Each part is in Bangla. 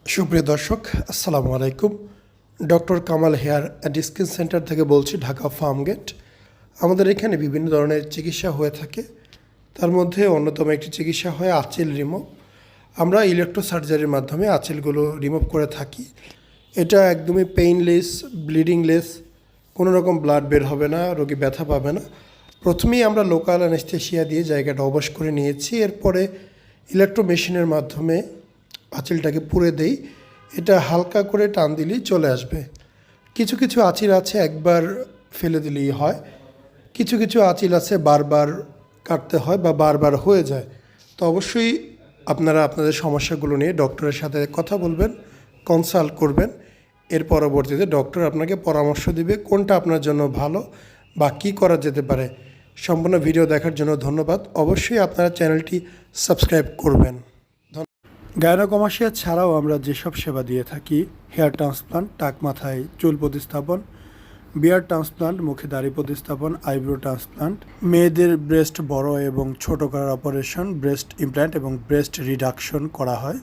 সুপ্রিয় দর্শক, আসসালামু আলাইকুম। Doctor Kamal hair and skin centre থেকে বলছি, ঢাকা ফার্মগেট। আমাদের এখানে বিভিন্ন ধরনের চিকিৎসা হয়ে থাকে। তার মধ্যে অন্যতম একটি চিকিৎসা হয় আঁচিল রিমুভ। আমরা ইলেকট্রো সার্জারির মাধ্যমে আঁচিলগুলো রিমুভ করে থাকি। এটা একদমই পেইনলেস, ব্লিডিংলেস, কোনো রকম ব্লাড বের হবে না, রোগী ব্যথা পাবে না। প্রথমেই আমরা লোকাল অ্যানেস্থেশিয়া দিয়ে জায়গাটা অবশ করে নিয়েছি। এরপরে ইলেকট্রো মেশিনের মাধ্যমে আঁচিলটাকে পুড়ে দেই। এটা হালকা করে টান দিলেই চলে আসবে। কিছু কিছু আঁচিল আছে একবার ফেলে দিলেই হয়, কিছু কিছু আঁচিল আছে বারবার কাটতে হয় বা বারবার হয়ে যায়। তো অবশ্যই আপনারা আপনাদের সমস্যাগুলো নিয়ে ডক্টরের সাথে কথা বলবেন, কনসাল্ট করবেন। এর পরবর্তীতে ডক্টর আপনাকে পরামর্শ দিবে কোনটা আপনার জন্য ভালো বা কী করা যেতে পারে। সম্পূর্ণ ভিডিও দেখার জন্য ধন্যবাদ। অবশ্যই আপনারা চ্যানেলটি সাবস্ক্রাইব করবেন। গায়নোকমাসিয়া ছাড়াও আমরা যেসব সেবা দিয়ে থাকি, হেয়ার ট্রান্সপ্লান্ট, টাক মাথায় চুল প্রতিস্থাপন, বিয়ার ট্রান্সপ্লান্ট, মুখে দাড়ি প্রতিস্থাপন, আইব্রো ট্রান্সপ্লান্ট, মেয়েদের ব্রেস্ট বড় এবং ছোট করার অপারেশন, ব্রেস্ট ইমপ্ল্যান্ট এবং ব্রেস্ট রিডাকশন করা হয়,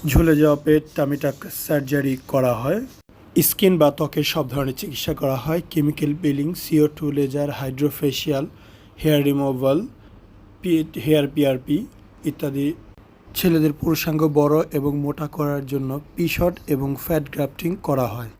ঝুলে যাওয়া পেট, টামিটাক সার্জারি করা হয়, স্কিন বা ত্বকের সব ধরনের চিকিৎসা করা হয়, chemical peeling, CO2 laser, hydrofacial, hair removal, hair PRP ইত্যাদি। ছেলেদের পুরুষাঙ্গ বড় এবং মোটা করার জন্য পি-শট এবং ফ্যাট গ্রাফটিং করা হয়।